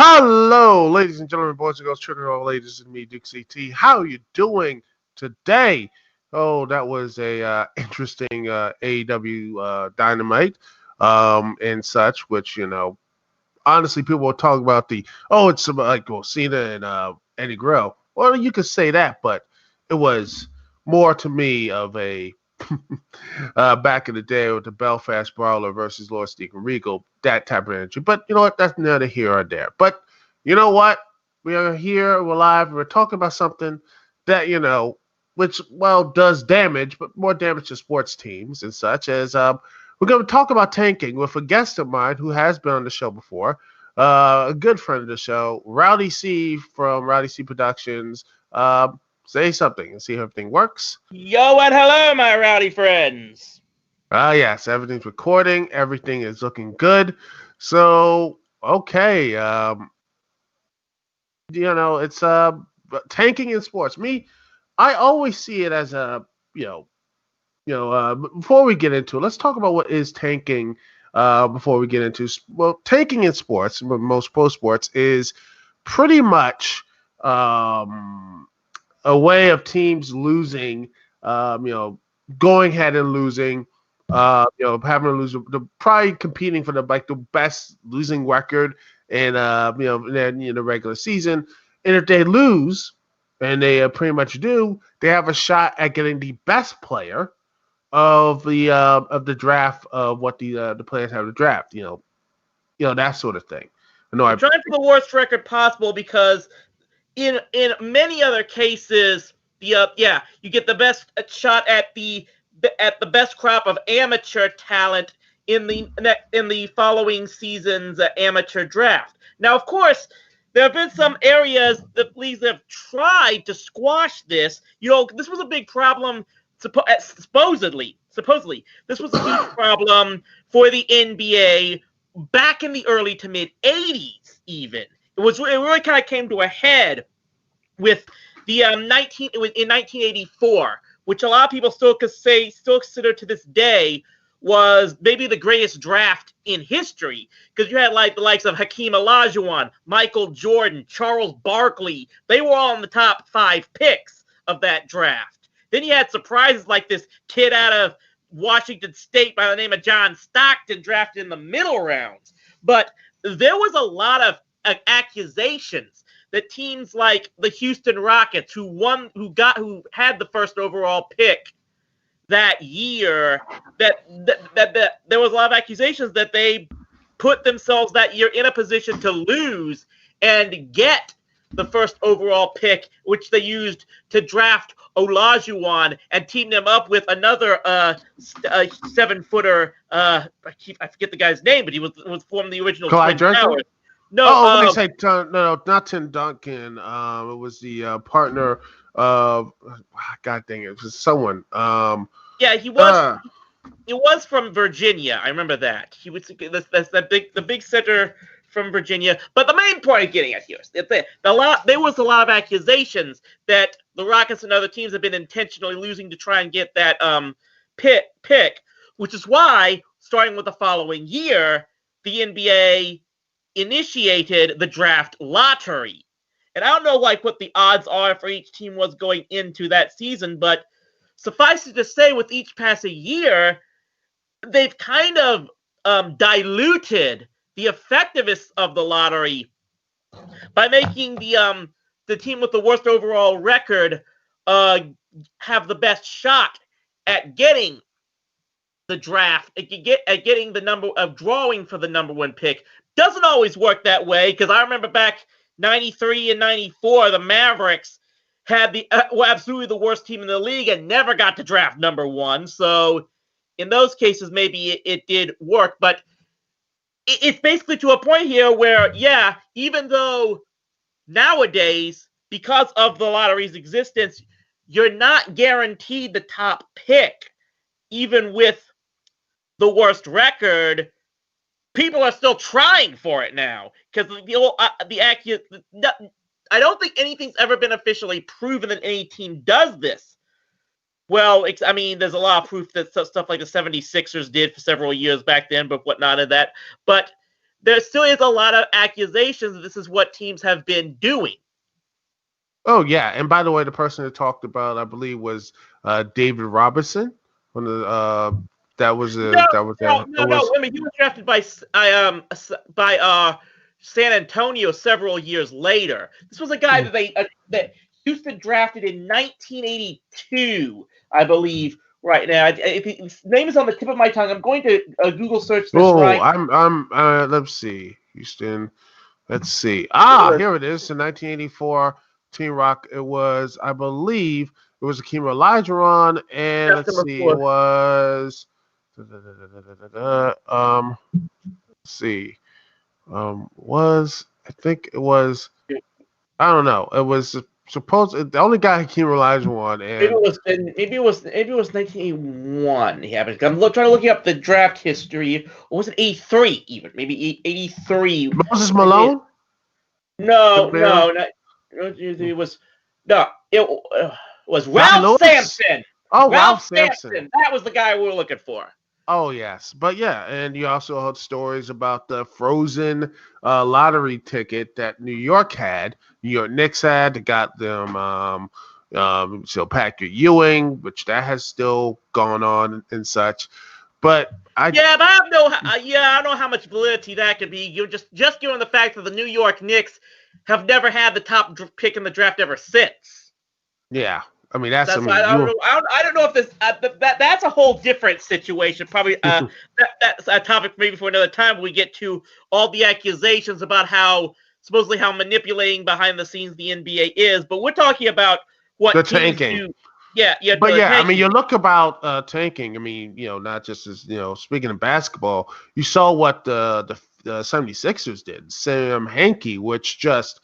Hello, ladies and gentlemen, boys and girls, children of all ages, and me, Dukect. How are you doing today? Oh, that was a interesting AEW Dynamite and such, which, honestly, people will talk about it's like, well, Cena and Eddie Guerrero. Well, you could say that, but it was more to me of a back in the day with the Belfast Brawler versus Lord Steven Regal, that type of energy. But you know what? That's neither here or there. But you know what? We are here, we're live, we're talking about something that, which, well, does damage, but more damage to sports teams and such as we're going to talk about tanking with a guest of mine who has been on the show before, a good friend of the show, Rowdy C from Rowdy C Productions. Say something and see if everything works. Yo and hello, my rowdy friends. Yes, everything's recording. Everything is looking good. So, okay. It's tanking in sports. I always see it as a, before we get into it, let's talk about what is tanking before we get into, tanking in sports, most pro sports, is pretty much a way of teams losing, going ahead and losing, having to lose, probably competing for the best losing record in the regular season. And if they lose, and they pretty much do, they have a shot at getting the best player of the draft of what the players have to draft. That sort of thing. I'm trying for the worst record possible because in many other cases, you get the best shot at the best crop of amateur talent in the following season's amateur draft. Now, of course, there have been some areas that leagues have tried to squash this. This was a big problem. Supposedly, this was a huge problem for the NBA back in the early to mid '80s. Even it really kind of came to a head with the in 1984, which a lot of people still consider to this day was maybe the greatest draft in history, because you had like the likes of Hakeem Olajuwon, Michael Jordan, Charles Barkley. They were all in the top 5 picks of that draft. Then you had surprises like this kid out of Washington State by the name of John Stockton drafted in the middle rounds. But there was a lot of accusations that teams like the Houston Rockets, who had the first overall pick that year, that there was a lot of accusations that they put themselves that year in a position to lose and get the first overall pick, which they used to draft Olajuwon and team them up with another 7-footer. I forget the guy's name, but he was from the original Twin Towers. No, no, not Tim Duncan. It was the partner of, God dang it, was someone. He was. It was from Virginia. I remember that. He was that's the big center from Virginia. But the main point I'm getting at here is that there was a lot of accusations that the Rockets and other teams have been intentionally losing to try and get that pick, which is why, starting with the following year, the NBA initiated the draft lottery. And I don't know what the odds are for each team was going into that season, but suffice it to say, with each passing year, they've kind of diluted the effectiveness of the lottery by making the team with the worst overall record have the best shot at getting the draft, at getting the number of drawing for the number 1 pick. Doesn't always work that way, because I remember back 93 and 94, the Mavericks had were absolutely the worst team in the league and never got to draft number 1. So in those cases, maybe it did work, but it's basically to a point here where, even though nowadays, because of the lottery's existence, you're not guaranteed the top pick, even with the worst record, people are still trying for it now, because I don't think anything's ever been officially proven that any team does this. Well, there's a lot of proof that stuff like the 76ers did for several years back then, but whatnot of that. But there still is a lot of accusations that this is what teams have been doing. Oh yeah, and by the way, the person that talked about, I believe, was David Robertson. One of the, that was No, that was no, it no, no. was. I mean, he was drafted by San Antonio several years later. This was a guy that Houston drafted in 1982, I believe. Right now, his name is on the tip of my tongue. I'm going to Google search this Oh, right. I'm let's see, Houston. Let's see. Was, Here it is. In 1984, Team Rock. It was, I believe, it was Akeem Olajuwon, and that's let's number see, it 4. was. Let's see. Was I think it was. I don't know. It was supposed the only guy Hakeem Olajuwon, Maybe and it was maybe it was 1981. Yeah, but I'm trying to look up the draft history. Or was it 83 even? Maybe 83. Moses Maybe Malone. Could no, have been no, not, it was no. It was Guy Ralph Lewis. Sampson. Oh, Ralph Ralph Sampson. Sampson. That was the guy we were looking for. Oh yes, but yeah, and you also heard stories about the frozen lottery ticket that New York had. New York Knicks had. They got them. So Patrick Ewing, which that has still gone on and such. But I But I don't know how much validity that could be. You just given the fact that the New York Knicks have never had the top pick in the draft ever since. yeah, I mean that's I That's why mean you. I don't know if this that's a whole different situation. Probably that's a topic maybe for another time when we get to all the accusations about how supposedly how manipulating behind the scenes the NBA is. But we're talking about what The teams tanking. do. Yeah, But the yeah, I mean, tanking. you look about tanking. I mean, not just as speaking of basketball, you saw what the 76ers did. Sam Hanke, which just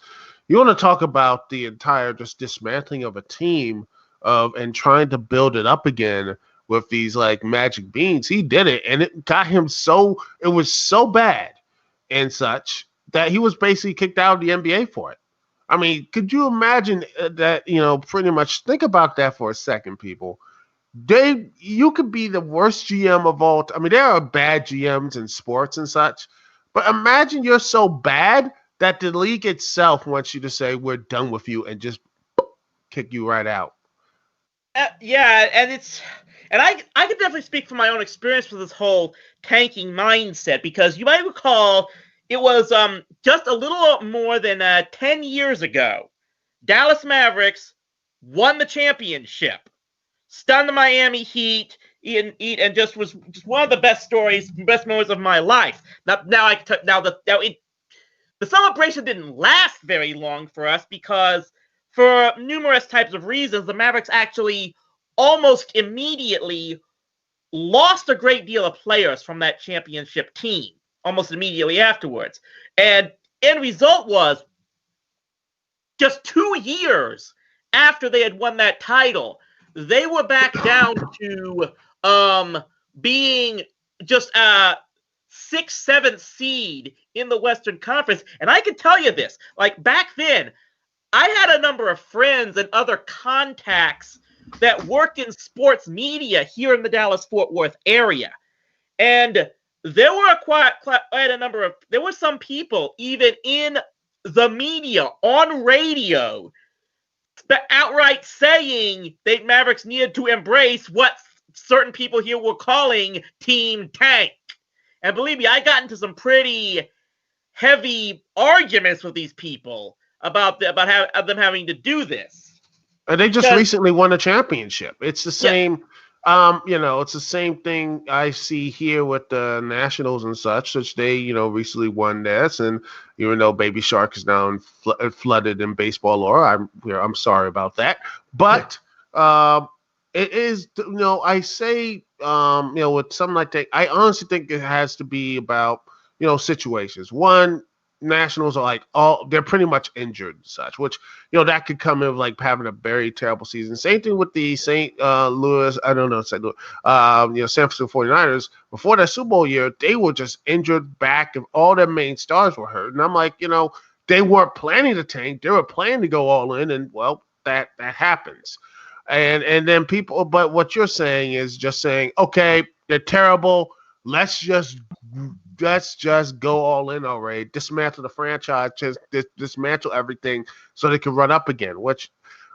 you want to talk about the entire just dismantling of a team of and trying to build it up again with these like magic beans. He did it, and it got him so it was so bad and such that he was basically kicked out of the NBA for it. I mean, could you imagine that? Pretty much think about that for a second, people. You could be the worst GM of all. I mean, there are bad GMs in sports and such, but imagine you're so bad that the league itself wants you to say we're done with you and just kick you right out. Yeah, and I can definitely speak from my own experience with this whole tanking mindset because you might recall it was just a little more than 10 years ago. Dallas Mavericks won the championship, stunned the Miami Heat, and just was just one of the best stories, best moments of my life. The celebration didn't last very long for us because, for numerous types of reasons, the Mavericks actually almost immediately lost a great deal of players from that championship team almost immediately afterwards. And end result was just 2 years after they had won that title, they were back down to being just a 6th, 7th seed in the Western Conference. And I can tell you this, like back then, I had a number of friends and other contacts that worked in sports media here in the Dallas-Fort Worth area. And there were there were some people even in the media on radio outright saying that Mavericks needed to embrace what certain people here were calling Team Tank. And believe me, I got into some pretty heavy arguments with these people about them having to do this. And they just recently won a championship. It's the same. It's the same thing I see here with the Nationals and such. Which they, recently won this, and even though Baby Shark is now flooded in baseball lore, I'm sorry about that. But it is, I say, with something like that, I honestly think it has to be about, situations. One, Nationals are like they're pretty much injured and such, which that could come in like having a very terrible season. Same thing with the St. Louis, I don't know, St. Louis, San Francisco 49ers. Before that Super Bowl year, they were just injured back and all their main stars were hurt. And I'm like, they weren't planning to tank, they were planning to go all in, and well, that happens. And then people, but what you're saying is just saying, okay, they're terrible. Let's just let's just go all in already, dismantle the franchise, just dismantle everything so they can run up again, which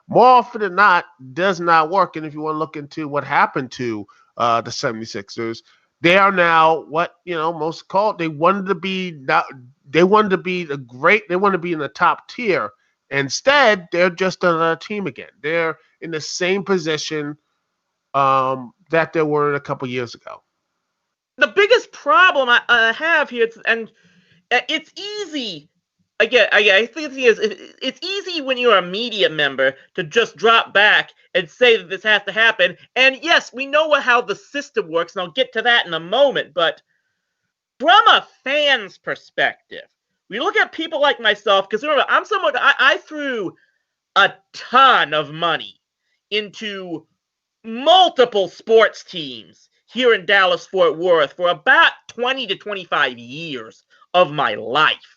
more often than not does not work. And if you want to look into what happened to the 76ers, they are now what most call they wanted to be not, they wanted to be they want to be in the top tier. Instead, they're just another team again. They're in the same position that they were a couple years ago. The biggest problem I have here, and it's easy. Again, I think it's easy when you're a media member to just drop back and say that this has to happen. And yes, we know how the system works, and I'll get to that in a moment. But from a fan's perspective, we look at people like myself, because remember, I'm someone, I threw a ton of money into multiple sports teams here in Dallas-Fort Worth for about 20 to 25 years of my life.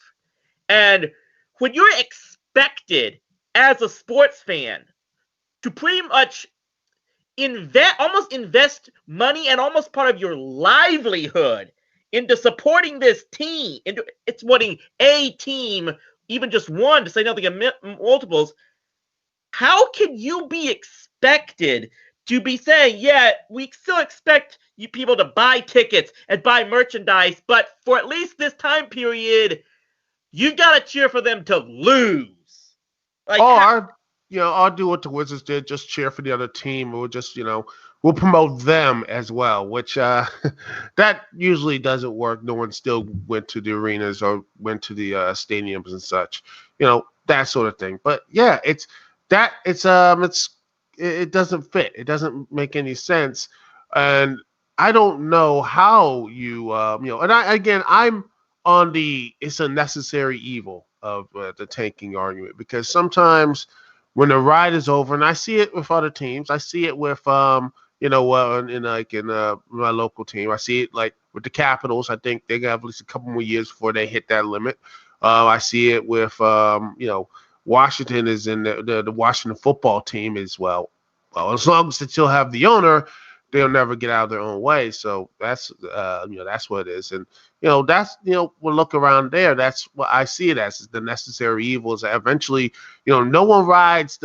And when you're expected as a sports fan to pretty much almost invest money and almost part of your livelihood into supporting this team, into supporting a team, even just one, to say nothing of multiples, how can you be expected to be saying, yeah, we still expect you people to buy tickets and buy merchandise, but for at least this time period, you gotta cheer for them to lose. Or I'll do what the Wizards did, just cheer for the other team. We'll just we'll promote them as well, which that usually doesn't work. No one still went to the arenas or went to the stadiums and such, that sort of thing. But yeah, it doesn't fit. It doesn't make any sense, and I don't know how and I'm on it's a necessary evil of the tanking argument, because sometimes when the ride is over, and I see it with other teams, I see it with in my local team, I see it like with the Capitals. I think they got at least a couple more years before they hit that limit. I see it with Washington is in the Washington football team as well. Well, as long as they still have the owner, they'll never get out of their own way. So that's that's what it is. And we'll look around there. That's what I see it as, is the necessary evils. That eventually, no one rides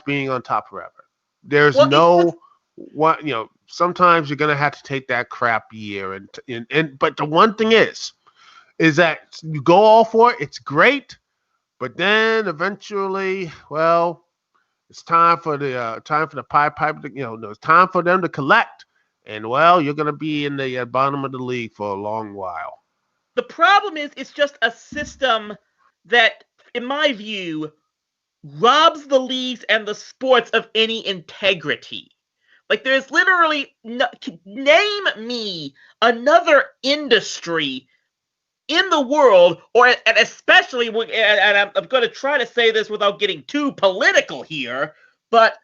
being on top forever. There's sometimes you're gonna have to take that crap year, and but the one thing is that you go all for it. It's great, but then eventually, well, it's time for the pipe. It's time for them to collect, and well, you're gonna be in the bottom of the league for a long while. The problem is, it's just a system that, in my view, robs the leagues and the sports of any integrity. Like, there's literally name me another industry in the world, and especially, and I'm going to try to say this without getting too political here, but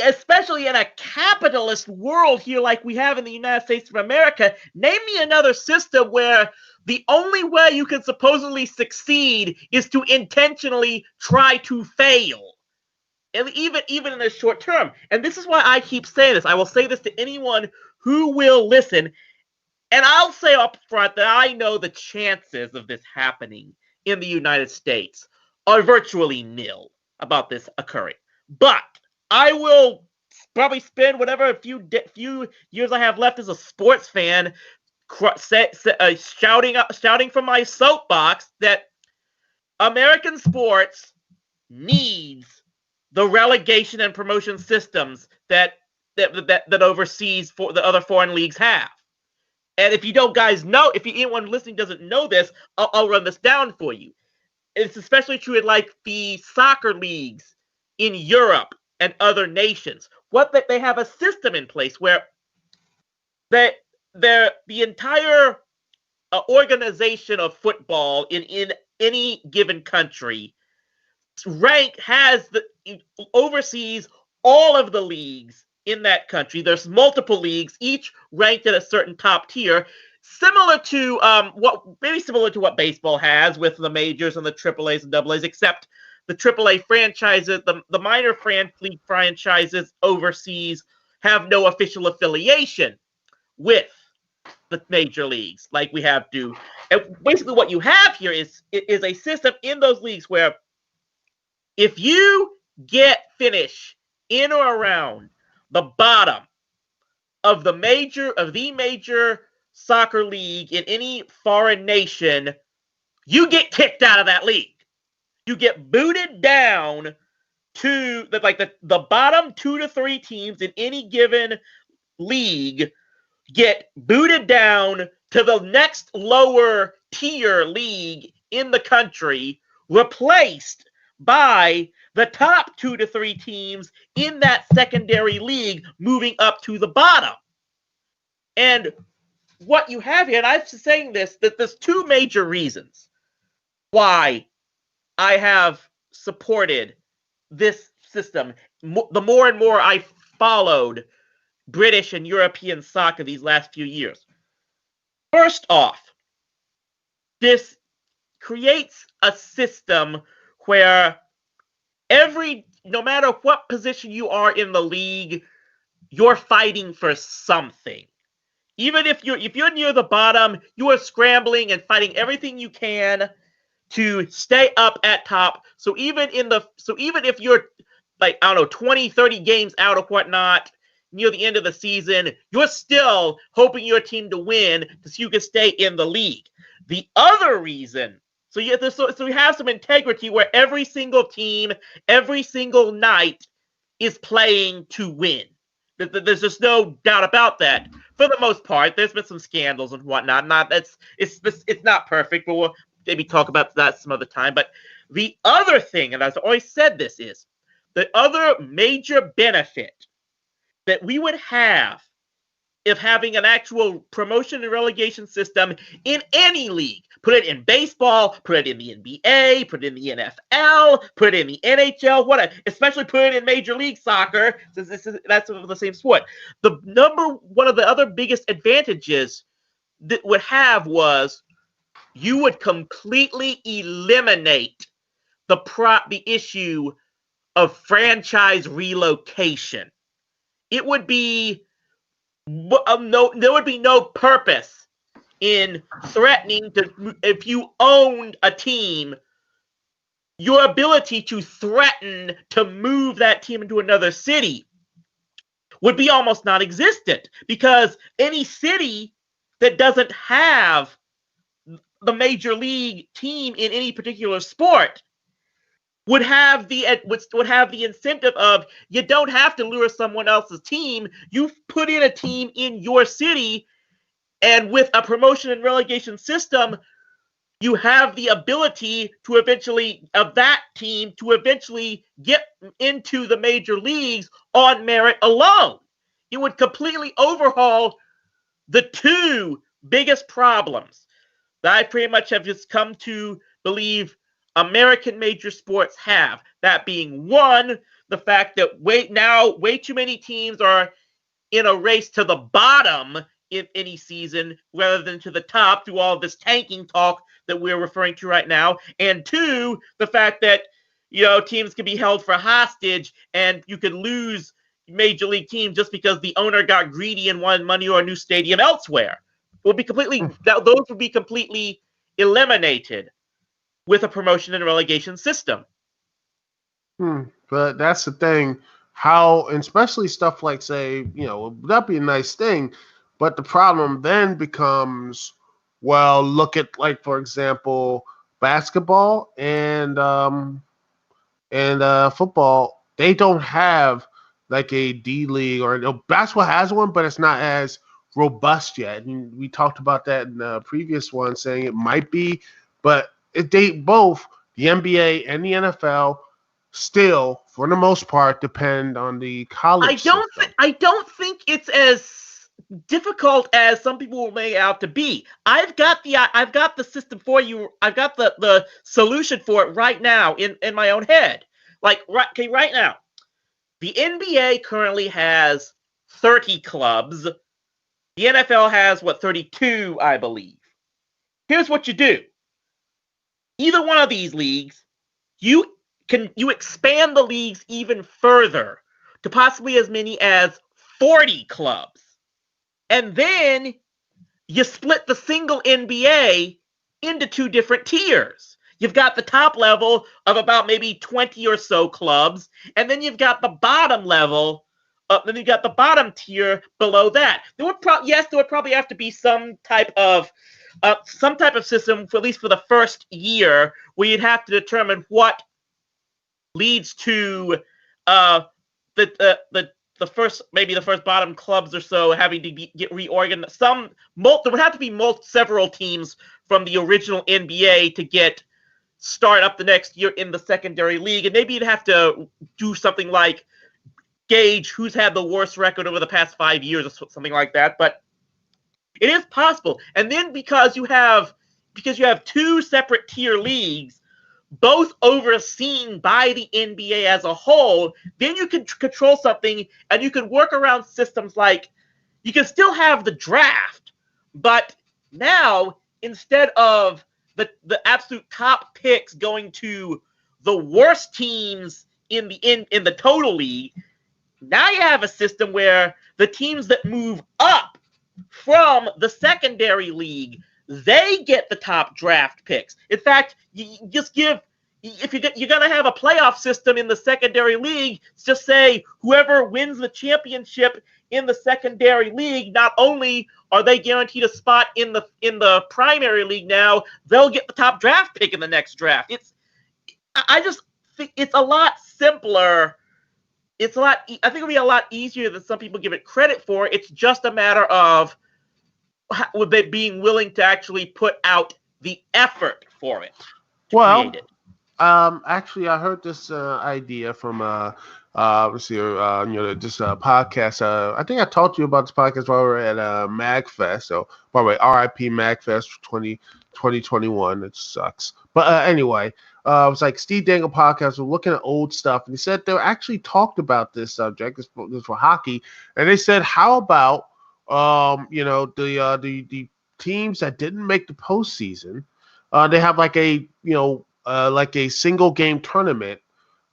especially in a capitalist world here like we have in the United States of America, name me another system where the only way you can supposedly succeed is to intentionally try to fail. And even in the short term. And this is why I keep saying this. I will say this to anyone who will listen. And I'll say up front that I know the chances of this happening in the United States are virtually nil about this occurring. But I will probably spend whatever few years I have left as a sports fan shouting from my soapbox that American sports needs the relegation and promotion systems that overseas for the other foreign leagues have. And if you don't guys know, if anyone listening doesn't know this, I'll run this down for you. It's especially true in like the soccer leagues in Europe and other nations. They have a system in place where the entire organization of football in any given country oversees all of the leagues in that country. There's multiple leagues, each ranked at a certain top tier, similar to what baseball has with the majors and the AAAs and AAs, except the AAA franchises, the minor league franchises overseas have no official affiliation with the major leagues like we have to. And basically what you have here is a system in those leagues where if you finish in or around the bottom of the major soccer league in any foreign nation, you get kicked out of that league. You get booted down to the bottom 2 to 3 teams in any given league get booted down to the next lower tier league in the country, replaced by the top 2 to 3 teams in that secondary league moving up to the bottom. And what you have here, and I'm saying this, that there's 2 major reasons why I have supported this system. The more and more I followed British and European soccer these last few years. First off, this creates a system where no matter what position you are in the league, you're fighting for something. Even if you're near the bottom, you are scrambling and fighting everything you can to stay up at top. So even if you're 20, 30 games out or whatnot, near the end of the season, you're still hoping your team to win so you can stay in the league. The other reason, so you have some integrity where every single team, every single night is playing to win. There's just no doubt about that. For the most part, there's been some scandals and whatnot. It's not perfect, but we'll maybe talk about that some other time. But the other thing, and I've always said this, is the other major benefit that we would have if having an actual promotion and relegation system in any league. Put it in baseball, put it in the NBA, put it in the NFL, put it in the NHL, especially put it in Major League Soccer, since that's the same sport. One of the other biggest advantages that would have was you would completely eliminate the issue of franchise relocation. It would be there would be no purpose in threatening to, if you owned a team, your ability to threaten to move that team into another city would be almost non-existent, because any city that doesn't have the major league team in any particular sport would have the incentive of, you don't have to lure someone else's team. You put in a team in your city, and with a promotion and relegation system, you have the ability to eventually get into the major leagues on merit alone. It would completely overhaul the 2 biggest problems that I pretty much have just come to believe American major sports have. That being, 1, the fact that way too many teams are in a race to the bottom in any season rather than to the top through all this tanking talk that we're referring to right now. And 2, the fact that teams can be held for hostage and you could lose major league teams just because the owner got greedy and wanted money or a new stadium elsewhere. Those would be completely eliminated with a promotion and relegation system. But that's the thing. How, and especially stuff like, say, that'd be a nice thing. But the problem then becomes, well, look at, like, for example, basketball and football. They don't have like a D League, or basketball has one, but it's not as robust yet. And we talked about that in the previous one, saying it might be, but they both, the NBA and the NFL, still, for the most part, depend on the college system. I don't think it's as difficult as some people will make it out to be. I've got the system for you. I've got the solution for it right now in my own head. Like right now, the NBA currently has 30 clubs. The NFL has 32, I believe. Here's what you do. Either one of these leagues, you expand the leagues even further to possibly as many as 40 clubs. And then you split the single NBA into two different tiers. You've got the top level of about maybe 20 or so clubs, and then you've got the bottom level. Then you've got the bottom tier below that. There would probably have to be some type of system, for at least for the first year, where you'd have to determine what leads to the first bottom clubs or so having to get reorganized. There would have to be several teams from the original NBA to start up the next year in the secondary league, and maybe you'd have to do something like gauge who's had the worst record over the past 5 years or something like that. But it is possible, and then because you have two separate tier leagues, both overseen by the NBA as a whole, then you can control something, and you can work around systems like you can still have the draft, but now instead of the absolute top picks going to the worst teams in the total league, now you have a system where the teams that move up from the secondary league, they get the top draft picks. In fact, if you're going to have a playoff system in the secondary league, just say whoever wins the championship in the secondary league, not only are they guaranteed a spot in the primary league now, they'll get the top draft pick in the next draft. I just think it's a lot simpler. I think it'll be a lot easier than some people give it credit for. It's just a matter of being willing to actually put out the effort for it. Create it. Actually, I heard this idea from this podcast. I think I talked to you about this podcast while we were at MagFest. So, by the way, RIP MagFest 2021. It sucks. But anyway, it was like Steve Dangle podcast. We're looking at old stuff, and he said they actually talked about this subject. This for hockey, and they said, how about the teams that didn't make the postseason, they have like a single game tournament,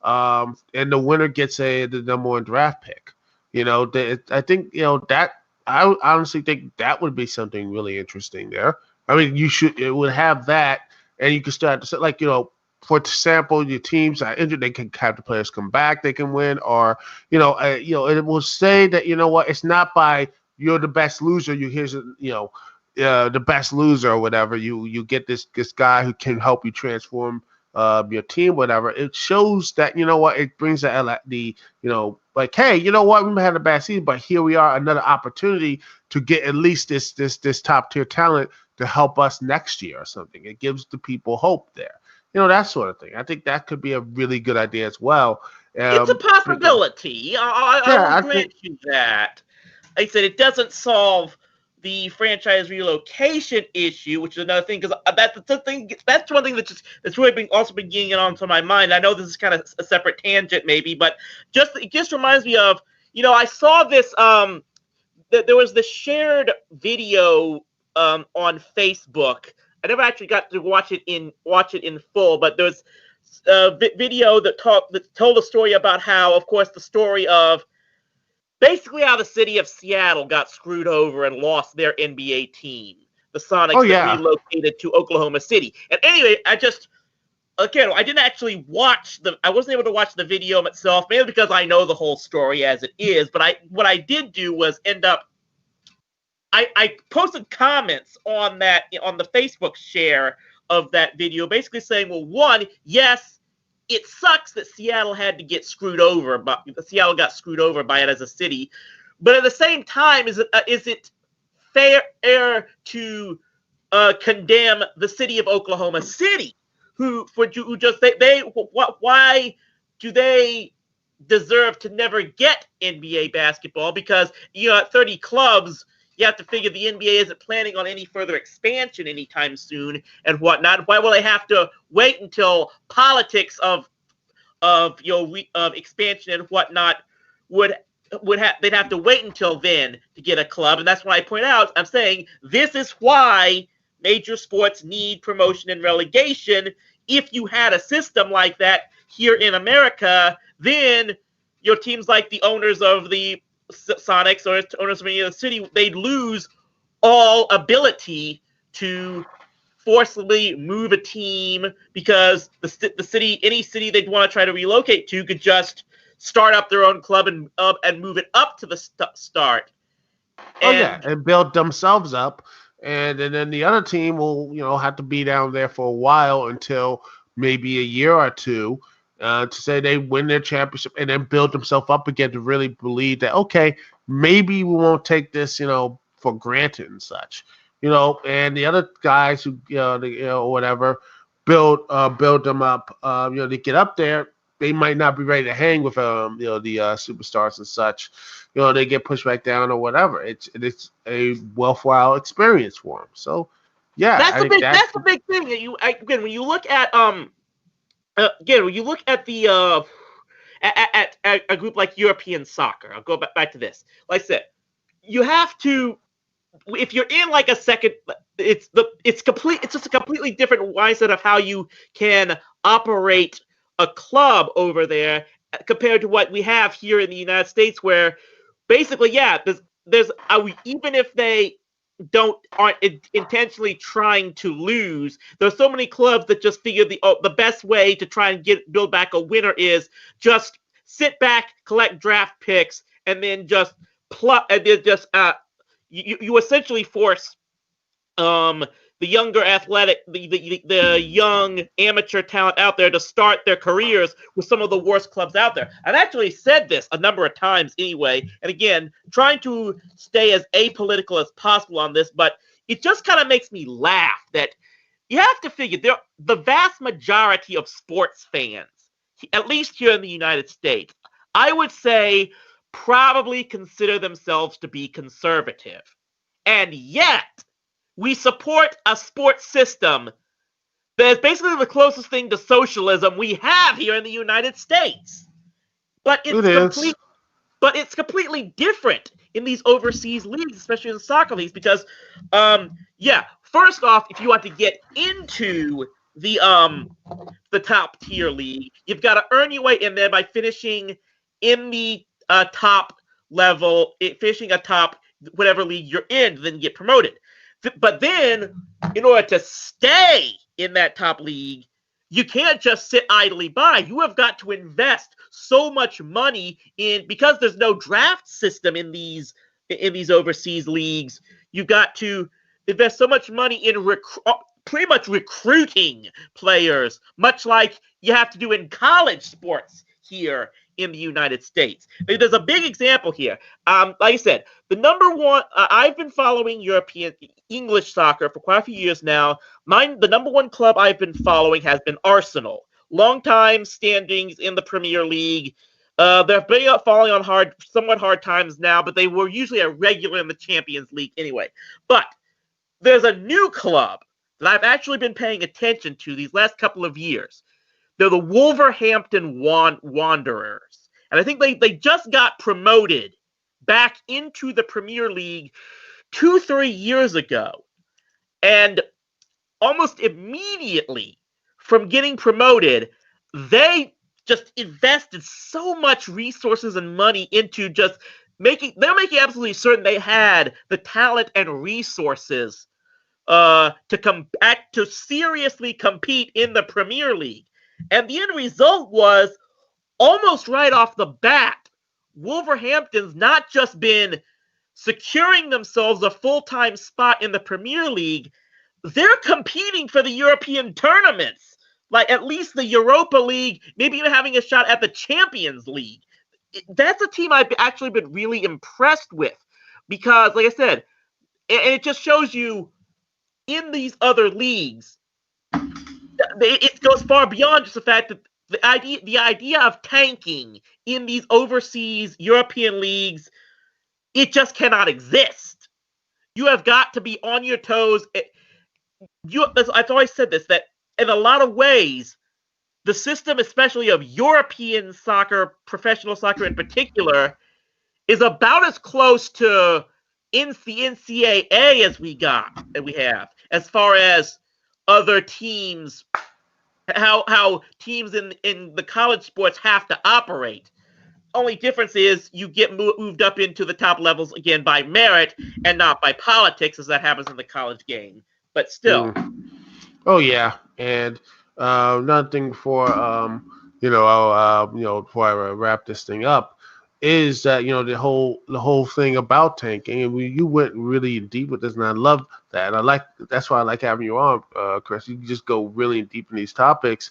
and the winner gets the number one draft pick. I think that I honestly think that would be something really interesting there. I mean, it would have that, and you can start to for example, your teams are injured, they can have the players come back, they can win, or it will say that it's not by you're the best loser. The best loser or whatever. You get this guy who can help you transform your team, whatever. It shows that it brings hey, we had a bad season, but here we are, another opportunity to get at least this top tier talent to help us next year or something. It gives the people hope there. That sort of thing. I think that could be a really good idea as well. It's a possibility. I'll grant you that. Like I said, it doesn't solve the franchise relocation issue, which is another thing, because that's one thing that's really also been getting it onto my mind. I know this is kind of a separate tangent, maybe, but it just reminds me of, I saw this. There was this shared video on Facebook. I never actually got to watch it in full, but there's a video that told a story about how, of course, the story of basically how the city of Seattle got screwed over and lost their NBA team. The Sonics relocated to Oklahoma City. And anyway, I didn't actually I wasn't able to watch the video itself, mainly because I know the whole story as it is. But what I did do was I posted comments on the Facebook share of that video, basically saying, well, one, yes, it sucks that Seattle had to get screwed over, but Seattle got screwed over by it as a city. But at the same time, is it fair to condemn the city of Oklahoma City, why do they deserve to never get NBA basketball? Because at 30 clubs, you have to figure the NBA isn't planning on any further expansion anytime soon and whatnot. Why will they have to wait until politics of expansion and whatnot they'd have to wait until then to get a club? And that's why I point out, I'm saying this is why major sports need promotion and relegation. If you had a system like that here in America, then your teams like the owners of the Sonics or owners of any other city, they'd lose all ability to forcibly move a team, because any city they'd want to try to relocate to could just start up their own club and move it up to the start. Oh yeah, And and build themselves up, and then the other team will have to be down there for a while until maybe a year or two to say they win their championship, and then build themselves up again to really believe that okay, maybe we won't take this for granted and such, and the other guys who whatever build them up, to get up there. They might not be ready to hang with the superstars and such. They get pushed back down or whatever. It's a worthwhile experience for them. So, yeah, that's I the think big that that's the big thing that again, when you look at the at a group like European soccer. I'll go back to this. Like I said, you have to, if you're in like a second, it's just a completely different mindset of how you can operate a club over there compared to what we have here in the United States, where basically, yeah, there's even if they aren't intentionally trying to lose, there's so many clubs that just figure the best way to try and build back a winner is just sit back, collect draft picks, and then just pluck, and then just you essentially force the younger the young amateur talent out there to start their careers with some of the worst clubs out there. I've actually said this a number of times anyway, and again, trying to stay as apolitical as possible on this, but it just kind of makes me laugh that you have to figure the vast majority of sports fans, at least here in the United States, I would say probably consider themselves to be conservative. And yet, we support a sports system that is basically the closest thing to socialism we have here in the United States. But it is. it's completely different in these overseas leagues, especially in the soccer leagues, because first off, if you want to get into the top tier league, you've got to earn your way in there by finishing in the top level, finishing atop whatever league you're in, then get promoted. But then, in order to stay in that top league, you can't just sit idly by. You have got to invest so much money because there's no draft system in these overseas leagues. You've got to invest so much money in pretty much recruiting players, much like you have to do in college sports here in the United States. There's a big example here. Like I said, the number one, I've been following European English soccer for quite a few years now. The number one club I've been following has been Arsenal. Long time standings in the Premier League. They're falling on somewhat hard times now, but they were usually a regular in the Champions League anyway. But there's a new club that I've actually been paying attention to these last couple of years. They're the Wolverhampton Wanderers. And I think they just got promoted back into the Premier League 2-3 years ago. And almost immediately from getting promoted, they just invested so much resources and money into just making absolutely certain they had the talent and resources to seriously compete in the Premier League. And the end result was, almost right off the bat, Wolverhampton's not just been securing themselves a full-time spot in the Premier League, they're competing for the European tournaments, like at least the Europa League, maybe even having a shot at the Champions League. That's a team I've actually been really impressed with, because, like I said, and it just shows you in these other leagues, it goes far beyond just the fact that the idea of tanking in these overseas European leagues, it just cannot exist. You have got to be on your toes. I've always said this, that in a lot of ways, the system, especially of European soccer, professional soccer in particular, is about as close to the NCAA as we have, as far as other teams, how teams in the college sports have to operate. Only difference is you get moved up into the top levels again by merit and not by politics, as that happens in the college game. But still. Oh yeah, and another thing for before I wrap this thing up, is that the whole thing about tanking, and you went really deep with this, and I love that. That's why I like having you on, Chris. You can just go really deep in these topics.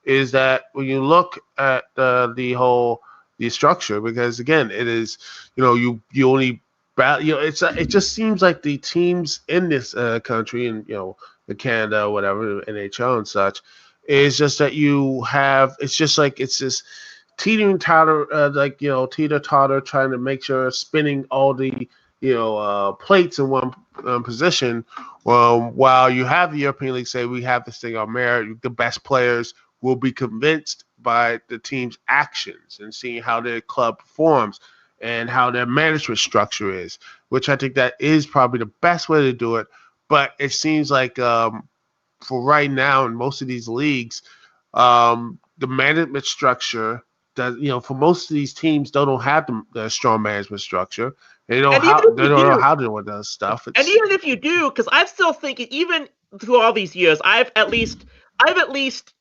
Is that when you look at the structure, because again, it is you only it just seems like the teams in this country, and the Canada, whatever, NHL and such, is just that you have. It's just like it's this teeter totter, teeter totter, trying to make sure spinning all the plates in one position. While you have the European League say we have this thing on merit, the best players will be convinced by the team's actions and seeing how their club performs and how their management structure is, which I think that is probably the best way to do it. But it seems like for right now in most of these leagues, the management structure does, for most of these teams, they don't have the strong management structure. They don't know how to do this stuff. And even if you do, because I'm still thinking, even through all these years, I've at least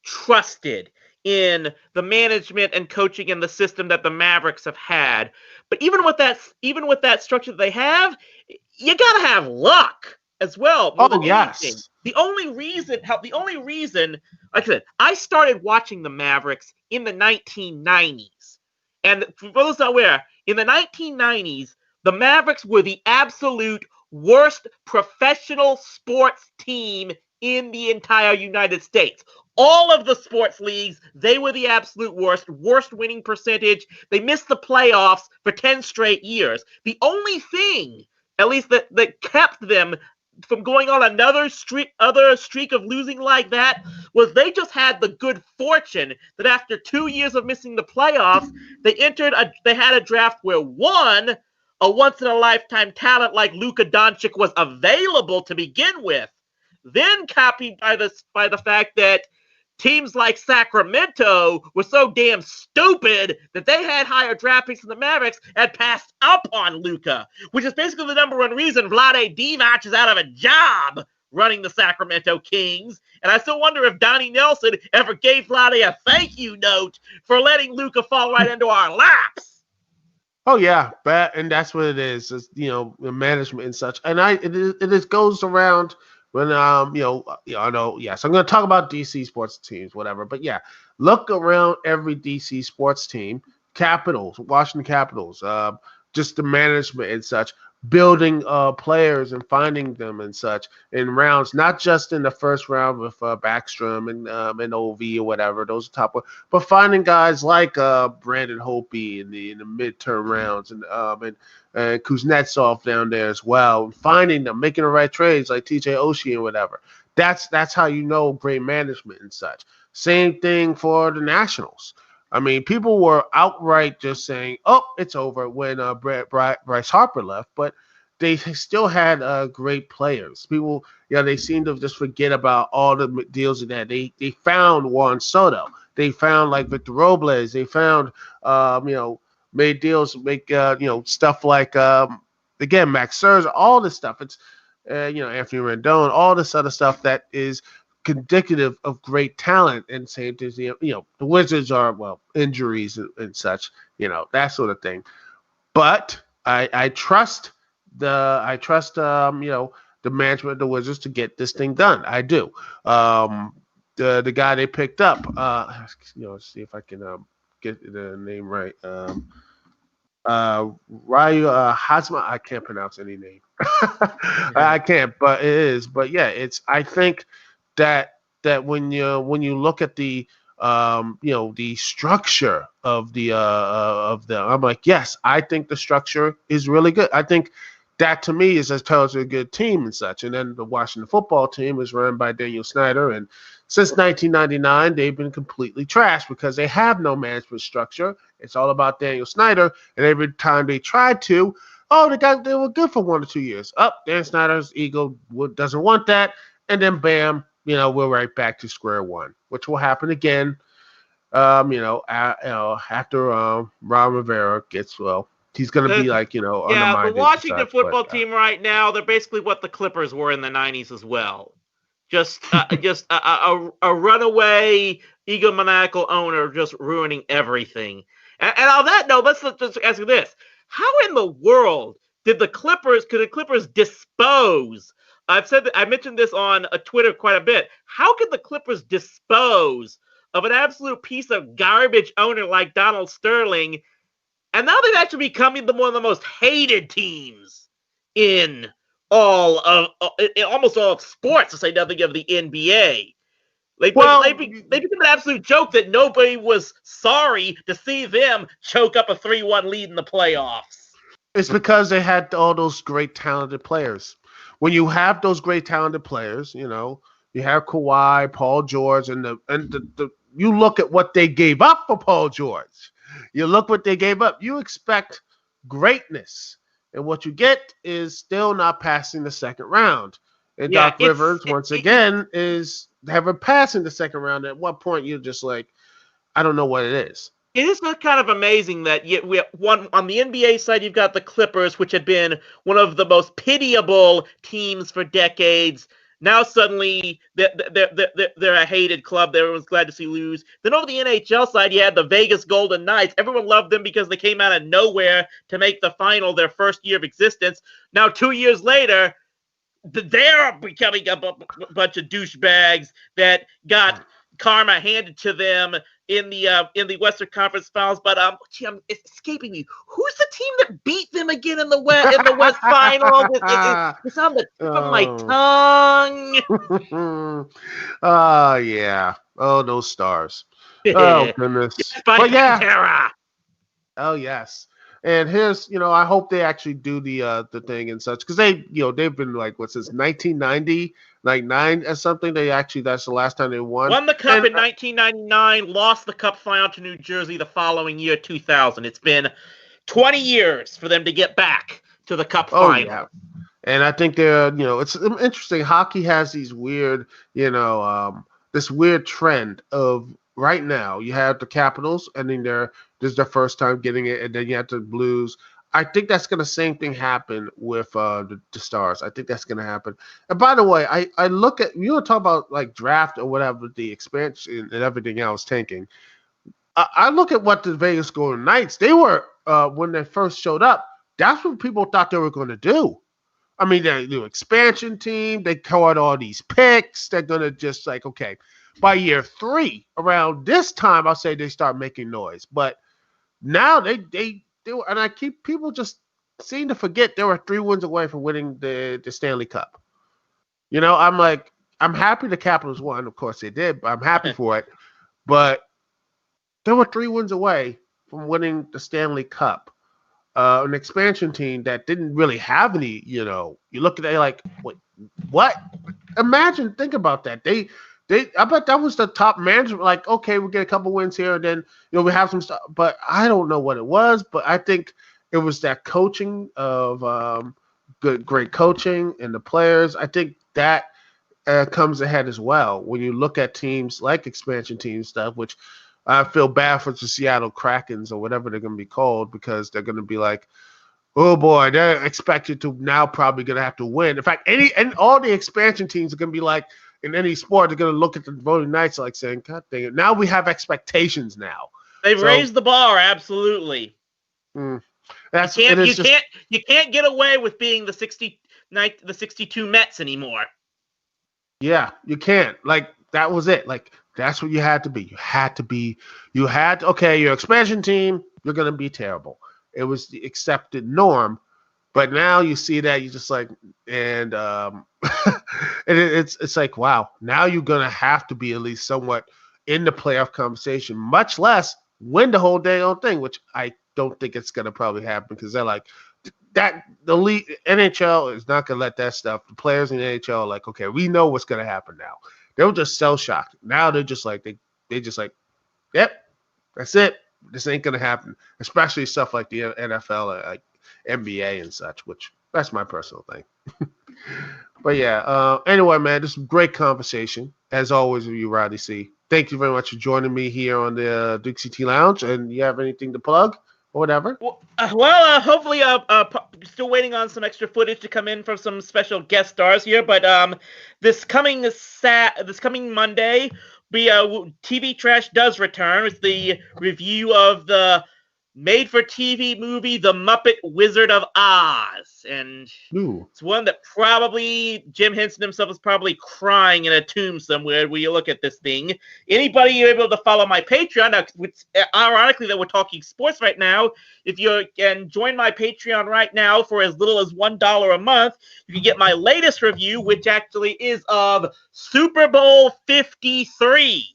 trusted in the management and coaching and the system that the Mavericks have had. But even with that structure that they have, you gotta have luck as well. Oh yes. Anything. The only reason, like I said, I started watching the Mavericks in the 1990s, and for those not aware, in the 1990s, the Mavericks were the absolute worst professional sports team in the entire United States. All of the sports leagues, they were the absolute worst winning percentage. They missed the playoffs for 10 straight years. The only thing, at least that kept them from going on another streak of losing like that, was they just had the good fortune that after 2 years of missing the playoffs, they had a draft where one, a once-in-a-lifetime talent like Luka Doncic was available to begin with, then copied by the fact that teams like Sacramento were so damn stupid that they had higher draft picks than the Mavericks and passed up on Luka, which is basically the number one reason Vlade Divac is out of a job running the Sacramento Kings. And I still wonder if Donnie Nelson ever gave Vlade a thank you note for letting Luka fall right into our laps. Oh yeah, and that's what it is. It's, the management and such. And it goes around. When I know, yes, I'm going to talk about DC sports teams, whatever. But yeah, look around every DC sports team, Capitals, Washington Capitals, just the management and such, building players and finding them and such in rounds, not just in the first round with Backstrom and OV or whatever, those are top ones, but finding guys like Brandon Hope in the midterm rounds and Kuznetsov down there as well, finding them, making the right trades like TJ Oshie and whatever. That's how you know great management and such. Same thing for the Nationals. I mean, people were outright just saying, "Oh, it's over" when Bryce Harper left, but they still had great players. People, they seem to just forget about all the deals that they found Juan Soto. They found like Victor Robles. They found, made deals, stuff like again Max Scherzer, all this stuff. It's Anthony Rendon, all this other stuff that is indicative of great talent. And same thing, the Wizards are injuries and such, that sort of thing. But I trust the management of the Wizards to get this thing done. I do. The guy they picked up, see if I can get the name right. Ryu Hazma, I can't pronounce any name. I can't, but it is. But yeah, I think that when you look at the the structure of the I'm like, yes, I think the structure is really good. I think that to me is as tells you a good team and such. And then the Washington football team is run by Daniel Snyder, and since 1999 they've been completely trashed because they have no management structure. It's all about Daniel Snyder, and every time they tried to, they were good for 1 or 2 years. Dan Snyder's ego doesn't want that, and then bam, we're right back to square one, which will happen again After Ron Rivera gets he's gonna be The, like yeah, the undermined and Washington such. But football team right now, they're basically what the Clippers were in the '90s as well. Just a runaway egomaniacal owner just ruining everything. And on that note, let's just ask you this: how in the world could the Clippers dispose? I mentioned this on Twitter quite a bit. How could the Clippers dispose of an absolute piece of garbage owner like Donald Sterling? And now they've actually becoming one of the most hated teams in almost all of sports, to say nothing of the NBA. well, They became an absolute joke that nobody was sorry to see them choke up a 3-1 lead in the playoffs. it's because they had all those great talented players. When you have those great talented players, you have Kawhi, Paul George, and you look at what they gave up for Paul George. You look what they gave up. You expect greatness, and what you get is still not passing the second round. And Yeah, Doc Rivers, once again, is having passing the second round. At what point you're just like, I don't know what it is. it is kind of amazing that on the NBA side, you've got the Clippers, which had been one of the most pitiable teams for decades. Now suddenly they're a hated club that everyone's glad to see lose. Then over the NHL side, you had the Vegas Golden Knights. Everyone loved them because they came out of nowhere to make the final their first year of existence. Now 2 years later, they're becoming a bunch of douchebags that got karma handed to them in the Western Conference Finals. But it's escaping me. Who's the team that beat them again in the West Finals? It's on the tip of my tongue. Yeah. Oh, those stars. Oh goodness. But yeah. Pantera. Oh yes. And here's, I hope they actually do the thing and such, because they've been like since 1990, like 9 or something. That's the last time they won. Won the cup in 1999, lost the cup final to New Jersey the following year, 2000. It's been 20 years for them to get back to the cup final. Yeah. And I think it's interesting. Hockey has these weird, this weird trend of right now you have the Capitals, and then this is their first time getting it, and then you have the Blues. I think that's going to same thing happen with the Stars. I think that's going to happen. And by the way, I look at, talk about like draft or whatever, the expansion and everything else tanking. I look at what the Vegas Golden Knights, they were, when they first showed up, that's what people thought they were going to do. I mean, they're new expansion team. They caught all these picks. They're going to just like, okay, by year 3, around this time, I'll say they start making noise. But now they were, and people just seem to forget they were 3 wins away from winning the Stanley Cup. I'm happy the Capitals won. Of course they did, but I'm happy for it. But they were 3 wins away from winning the Stanley Cup. An expansion team that didn't really have any, you look at it like, wait, what? Imagine, think about that. I bet that was the top management. Like, okay, we'll get a couple wins here, and then we have some stuff. But I don't know what it was. But I think it was that coaching of great coaching and the players. I think that comes ahead as well when you look at teams like expansion team stuff, which I feel bad for the Seattle Krakens or whatever they're going to be called, because they're going to be like, oh boy, they're expected to now probably going to have to win. In fact, all the expansion teams are going to be like, in any sport, they're going to look at the voting nights like saying, God dang it, now we have expectations now. They've raised the bar, absolutely. You can't get away with being the 62 Mets anymore. Yeah, you can't. Like, that was it. Like, that's what you had to be. Okay, your expansion team, you're going to be terrible. It was the accepted norm. But now you see that, you just like, and it's like, wow, now you're going to have to be at least somewhat in the playoff conversation, much less win the whole dang old thing, which I don't think it's going to probably happen, because they're like, that the league, NHL is not going to let that stuff. The players in the NHL are like, okay, we know what's going to happen now. They were just cell shocked. Now they're just like, they just like, yep, that's it. This ain't going to happen, especially stuff like the NFL, like NBA and such, which that's my personal thing. But yeah, anyway, man, this is a great conversation as always with you, Rowdy C. thank you very much for joining me here on the Dukect Lounge. And you have anything to plug or whatever? Hopefully, still waiting on some extra footage to come in from some special guest stars here. But this coming Monday, TV Trash does return with the review of the made-for-TV movie, The Muppet Wizard of Oz, and Ooh. it's one that probably Jim Henson himself is probably crying in a tomb somewhere when you look at this thing. Anybody able to follow my Patreon, which, ironically that we're talking sports right now, if you can join my Patreon right now for as little as $1 a month, you can get my latest review, which actually is of Super Bowl 53,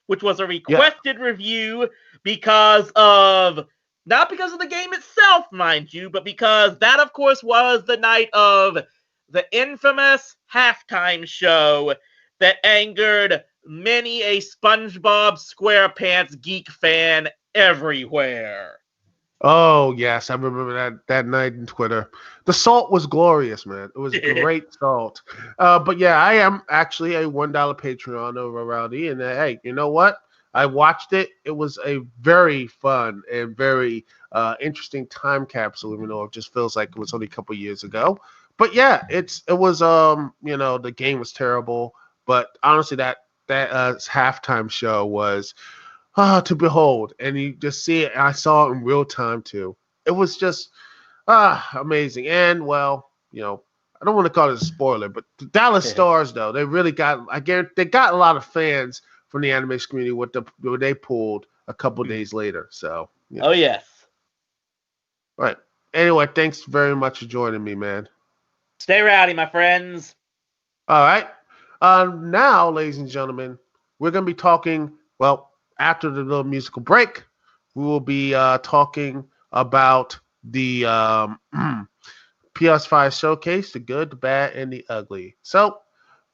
which was a requested review because of... Not because of the game itself, mind you, but because that, of course, was the night of the infamous halftime show that angered many a SpongeBob SquarePants geek fan everywhere. Oh, yes. I remember that night in Twitter. The salt was glorious, man. It was great salt. But yeah, I am actually a $1 Patreon over Rowdy. And hey, you know what? I watched it. It was a very fun and very interesting time capsule, even though it just feels like it was only a couple years ago. But yeah, it was the game was terrible, but honestly that halftime show was to behold, and you just see it. I saw it in real time too. It was just amazing. And well, I don't want to call it a spoiler, but the Dallas Stars though, they really got they got a lot of fans from the animation community what they pulled a couple days later. So Oh yes. Right. Anyway, thanks very much for joining me, man. Stay rowdy, my friends. All right. Now, ladies and gentlemen, we're gonna be talking. Well, after the little musical break, we will be talking about the PS5 Showcase, the good, the bad, and the ugly. So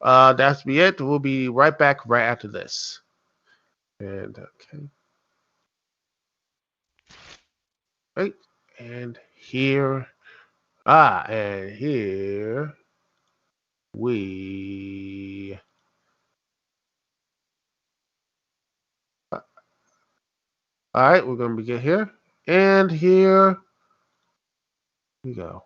that's be it. We'll be right back right after this. And okay. Right. And here we all right, we're gonna begin here. And here we go.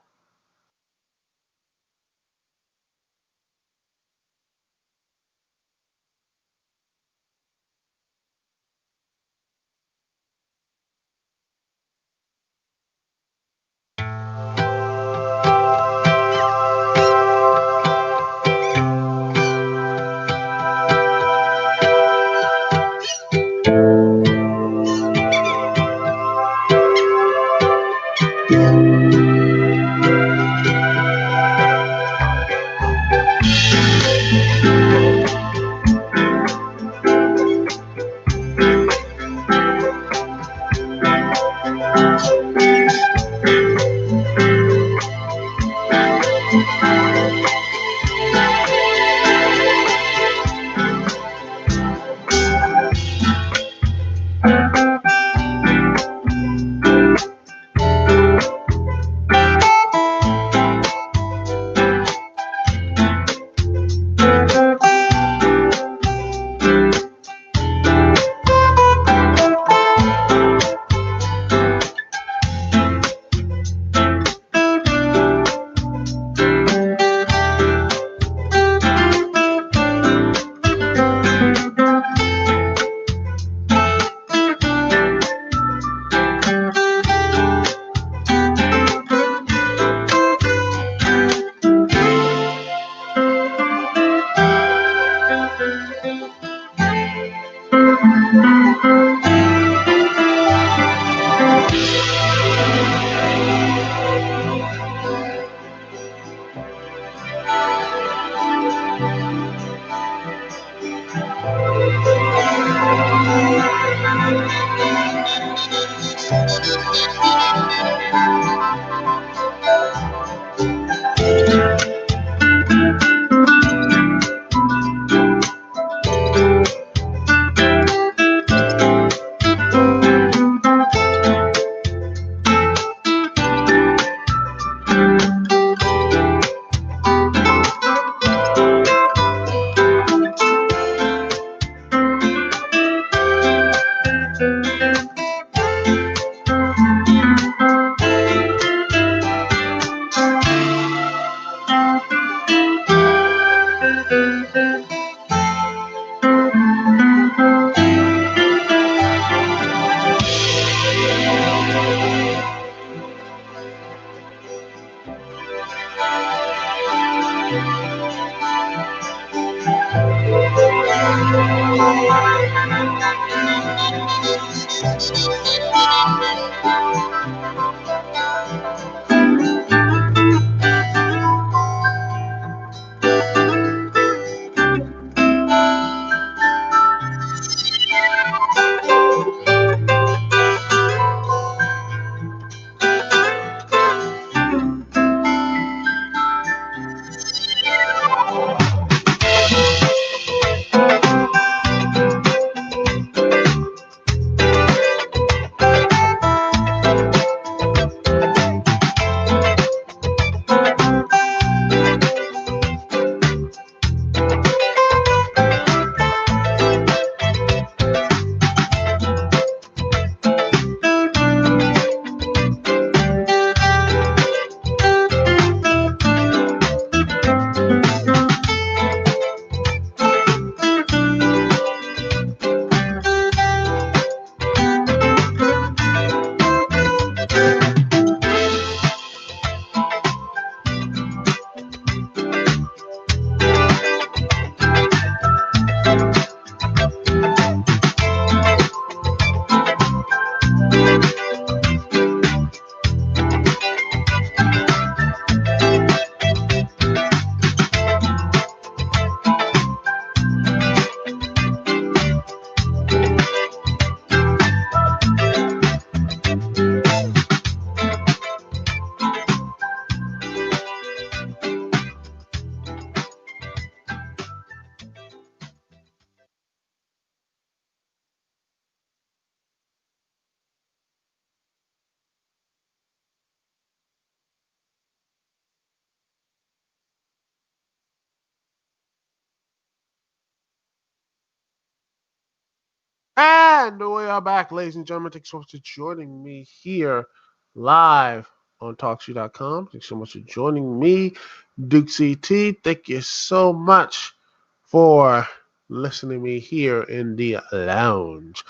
And we are back, ladies and gentlemen. Thanks so much for joining me here live on TalkShoe.com. Thanks so much for joining me, Dukect. Thank you so much for listening to me here in the lounge.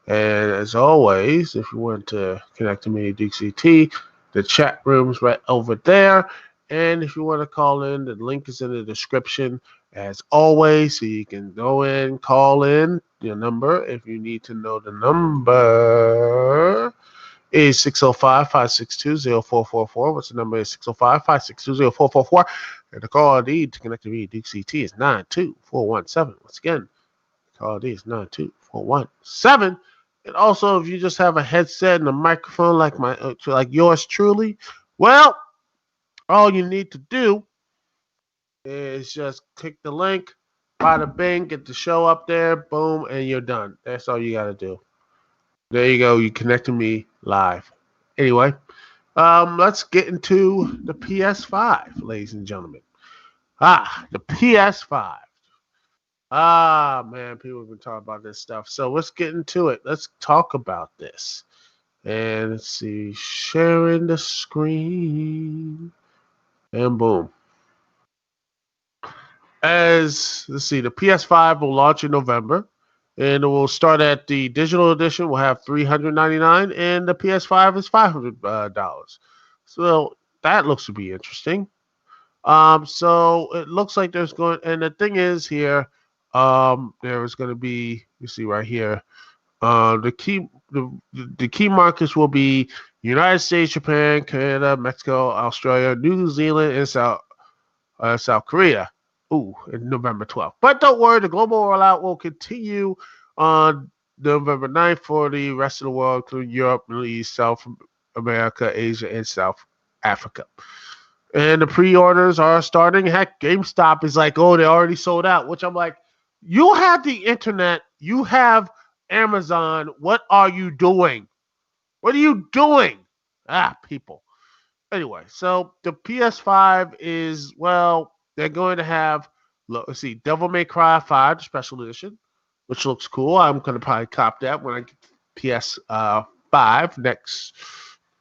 And as always, if you want to connect to me, Dukect, the chat room's right over there. And if you want to call in, the link is in the description as always, so you can go in, call in your number. If you need to know the number is 605-562-0444. What's the number? Is 605-562-0444. And the call ID to connect to me, Dukect, is 92417. Once again, the call ID is 92417. And also, if you just have a headset and a microphone like yours truly, well, all you need to do is just click the link, bada bing, get the show up there, boom, and you're done. That's all you got to do. There you go. You connected me live. Anyway, let's get into the PS5, ladies and gentlemen. The PS5. Man, people have been talking about this stuff. So let's get into it. Let's talk about this. And let's see, sharing the screen. And boom. Let's see, the PS5 will launch in November, and it will start at the digital edition. Will have $399, and the PS5 is $500. So that looks to be interesting. So it looks like there's going, and the thing is here, there is going to be, you see right here, the key markets will be United States, Japan, Canada, Mexico, Australia, New Zealand, and South Korea. In November 12th. But don't worry, the global rollout will continue on November 9th for the rest of the world, including Europe, Middle East, South America, Asia, and South Africa. And the pre-orders are starting. Heck, GameStop is like, oh, they already sold out, which I'm like, you have the internet, you have Amazon. What are you doing? What are you doing? People. Anyway, so the PS5 is, well, they're going to have, let's see, Devil May Cry 5 special edition, which looks cool. I'm going to probably cop that when I get PS5 next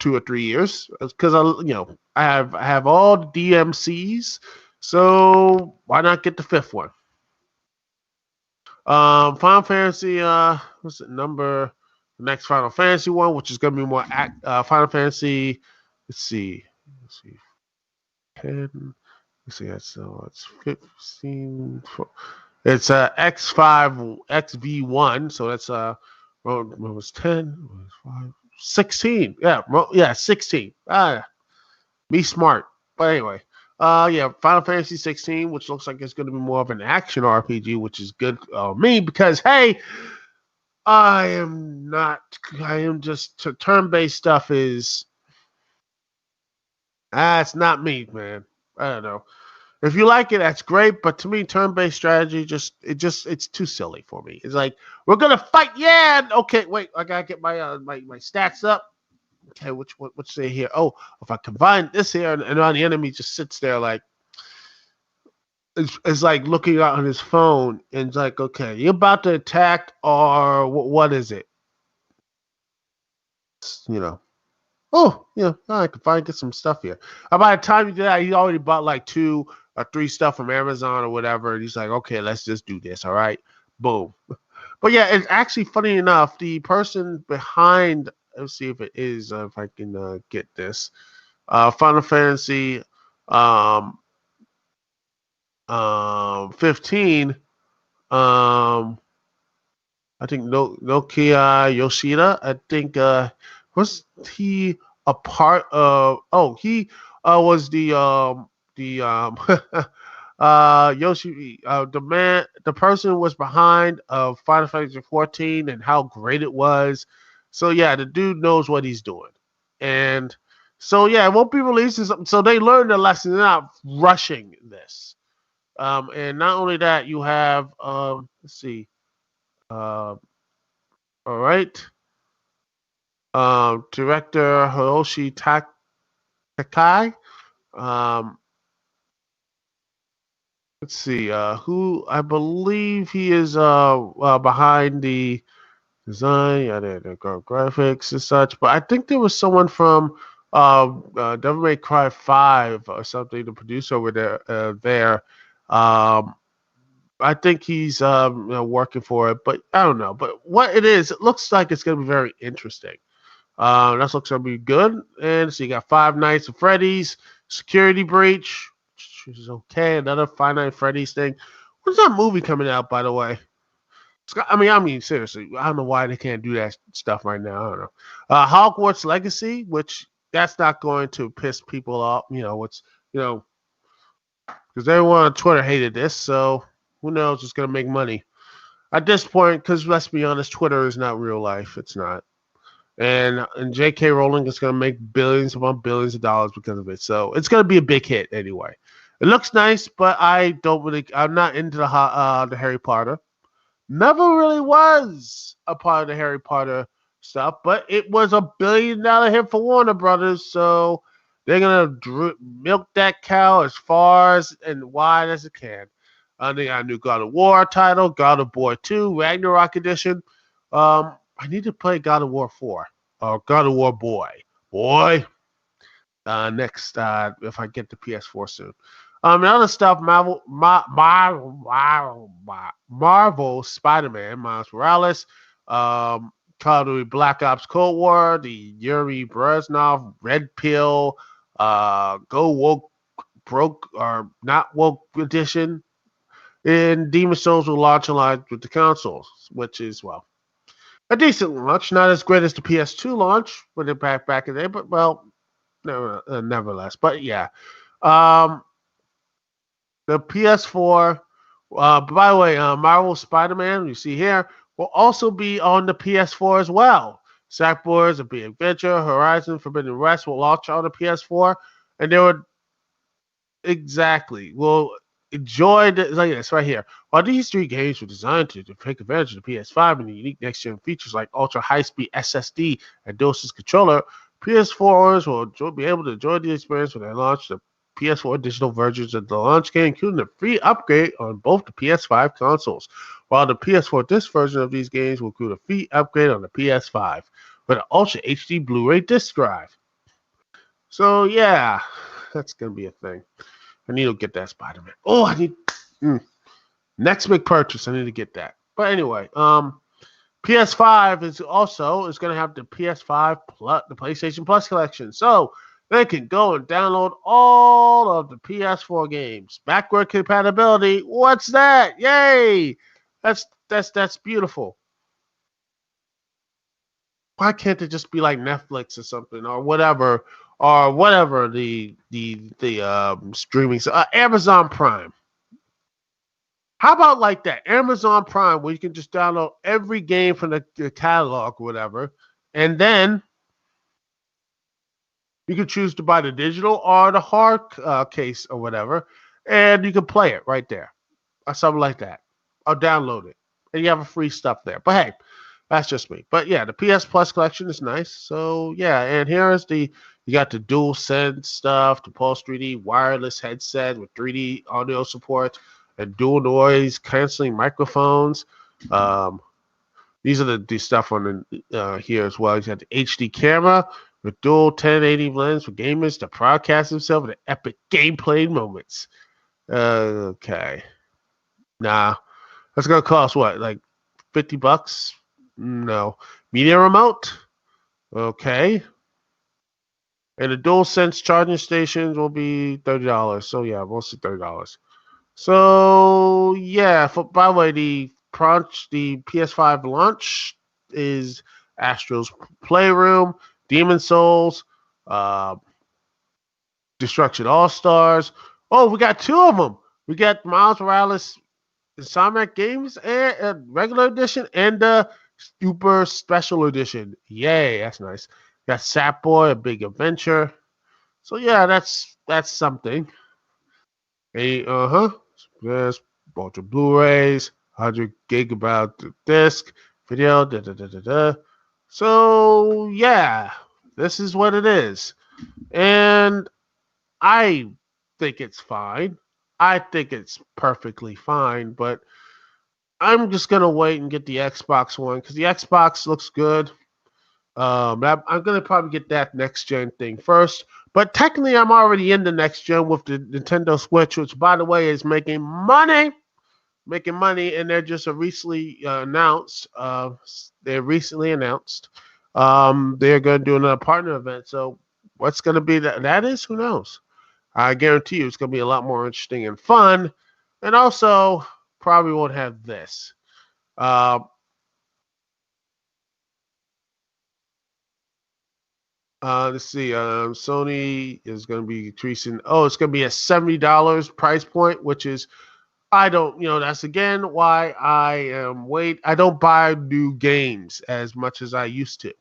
2 or 3 years, because I have all the DMCs, so why not get the fifth one? Final Fantasy, what's the number? The next Final Fantasy one, which is going to be more Final Fantasy. Let's see, 10. Let's see, it's 15. It's X5 XV1, so that's what was 10, was 5, 16. Yeah, 16. Me smart. But anyway, yeah, Final Fantasy 16, which looks like it's going to be more of an action RPG, which is good me because hey, I am not. I am just turn-based stuff is it's not me, man. I don't know. If you like it, that's great. But to me, turn-based strategy it's too silly for me. It's like we're gonna fight. Yeah. Okay. Wait. I gotta get my stats up. Okay. What's say here? Oh, if I combine this here and on the enemy just sits there like it's like looking out on his phone and it's like, okay, you're about to attack or what is it? You know. Oh, yeah, I can finally get some stuff here. By the time you do that, he already bought like 2 or 3 stuff from Amazon or whatever. And he's like, okay, let's just do this. All right. Boom. But yeah, it's actually funny enough. The person behind, let's see if it is, if I can get this. Final Fantasy um, 15. I think Nokia Yoshida. I think was he a part of? Oh, he was the Yoshi the person was behind of Final Fantasy 14 and how great it was. So yeah, the dude knows what he's doing, and so yeah, it won't be released. So they learned the lesson. They're not rushing this. And not only that, you have let's see. Uh, all right. Director Hiroshi Takai. Um, let's see. Who I believe he is behind the design, yeah, the graphics and such. But I think there was someone from Devil May Cry 5 or something, the producer over there. Um, I think he's working for it, but I don't know. But what it is, it looks like it's going to be very interesting. That looks gonna be good. And so you got Five Nights at Freddy's, Security Breach, which is okay. Another Five Nights at Freddy's thing. When's that movie coming out, by the way? I mean, seriously, I don't know why they can't do that stuff right now. I don't know. Hogwarts Legacy, which that's not going to piss people off. You know, because everyone on Twitter hated this, so who knows? It's gonna make money at this point. Because let's be honest, Twitter is not real life. It's not. And J.K. Rowling is going to make billions upon billions of dollars because of it. So it's going to be a big hit anyway. It looks nice, but I'm not into the Harry Potter. Never really was a part of the Harry Potter stuff, but it was $1 billion hit for Warner Brothers, so they're gonna milk that cow as far as and wide as it can. They got a new God of War title, God of War 2, Ragnarok Edition. I need to play God of War 4 or God of War Boy. Next, if I get the PS4 soon. And other stuff, Marvel Spider-Man, Miles Morales, Call of Duty Black Ops Cold War, the Yuri Breznov Red Pill, Go Woke Broke or Not Woke Edition, and Demon Souls will launch along with the consoles, which is a decent launch, not as great as the PS2 launch when it back in there, but nevertheless. But yeah, the PS4. By the way, Marvel Spider-Man you see here will also be on the PS4 as well. Sackboards, A Big Adventure, Horizon Forbidden West will launch on the PS4, and they were exactly will enjoy like this right here. While these 3 games were designed to take advantage of the PS5 and the unique next-gen features like ultra high-speed SSD and DualSense controller, PS4 owners will be able to enjoy the experience when they launch the PS4 digital versions of the launch game, including a free upgrade on both the PS5 consoles. While the PS4 disc version of these games will include a free upgrade on the PS5 with an Ultra HD Blu-ray disc drive. So yeah, that's gonna be a thing. I need to get that Spider-Man. Oh, I need next big purchase. I need to get that. But anyway, PS5 is going to have the PS5 Plus, the PlayStation Plus collection. So they can go and download all of the PS4 games. Backward compatibility. What's that? Yay! That's beautiful. Why can't it just be like Netflix or something or whatever the streaming Amazon Prime? How about like that Amazon Prime where you can just download every game from the catalog or whatever, and then you can choose to buy the digital or the hard case or whatever, and you can play it right there or something like that. Or download it, and you have a free stuff there. But hey, that's just me. But yeah, the PS Plus collection is nice. So yeah, and here is you got the dual sense stuff, the Pulse 3D wireless headset with 3D audio support and dual noise canceling microphones. Um, these are the stuff on the here as well. You got the HD camera with dual 1080 lens for gamers to broadcast themselves with epic gameplay moments. Okay. Nah. That's gonna cost what? Like $50? No. Media remote? Okay. And the dual sense charging stations will be $30. So yeah, mostly $30. So yeah, by the way, the PS5 launch is Astro's Playroom, Demon Souls, uh, Destruction All Stars. Oh, we got two of them. We got Miles Morales Insomniac Games and regular edition and the super special edition. Yay, that's nice. Got Sapboy, A Big Adventure. So yeah, that's something. There's a bunch of Blu-rays, 100 gigabyte disc, video, da da da da da. So yeah, this is what it is. And I think it's fine. I think it's perfectly fine, but I'm just gonna wait and get the Xbox One because the Xbox looks good. I'm gonna probably get that next gen thing first, but technically I'm already in the next gen with the Nintendo Switch, which by the way is making money, and they're just recently announced. They recently announced they're gonna do another partner event. So what's gonna be that is who knows. I guarantee you it's gonna be a lot more interesting and fun, and also probably won't have this. Uh, let's see. Sony is going to be increasing. Oh, it's going to be a $70 price point, which is I don't. That's again why I am wait. I don't buy new games as much as I used to.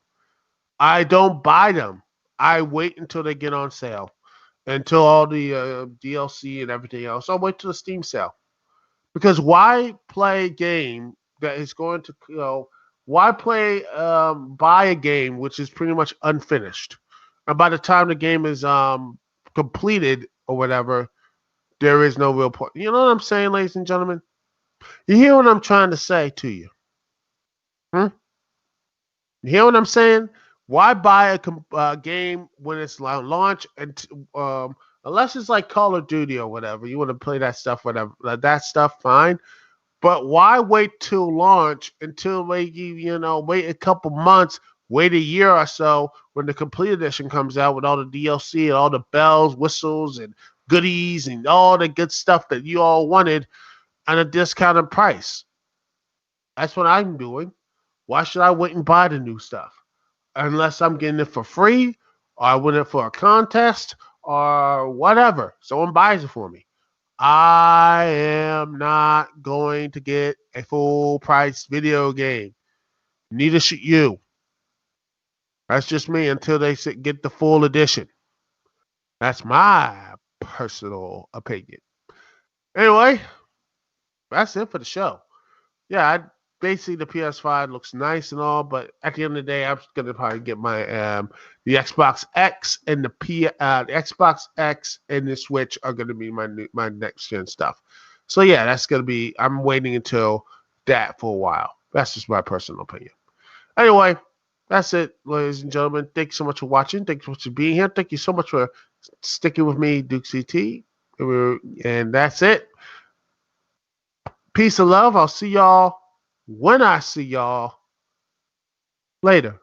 I don't buy them. I wait until they get on sale, until all the DLC and everything else. I'll wait till the Steam sale. Because why play a game that is going to, why buy a game which is pretty much unfinished? And by the time the game is completed or whatever, there is no real point. You know what I'm saying, ladies and gentlemen? You hear what I'm trying to say to you? Hmm? You hear what I'm saying? Why buy a game when it's launch and unless it's like Call of Duty or whatever, you want to play that stuff, whatever, that stuff, fine. But why wait till launch until wait a couple months, wait a year or so when the complete edition comes out with all the DLC and all the bells, whistles, and goodies and all the good stuff that you all wanted at a discounted price? That's what I'm doing. Why should I wait and buy the new stuff? Unless I'm getting it for free or I win it for a contest or whatever. Someone buys it for me. I am not going to get a full price video game. Neither should you. That's just me until they get the full edition. That's my personal opinion. Anyway, that's it for the show. Yeah, basically the PS5 looks nice and all, but at the end of the day, I'm gonna probably get my the Xbox X and the Xbox X and the Switch are gonna be my next gen stuff. So yeah, that's gonna be. I'm waiting until that for a while. That's just my personal opinion. Anyway, that's it, ladies and gentlemen. Thank you so much for watching. Thank you so much for being here. Thank you so much for sticking with me, Dukect CT. And that's it. Peace and love. I'll see y'all when I see y'all later.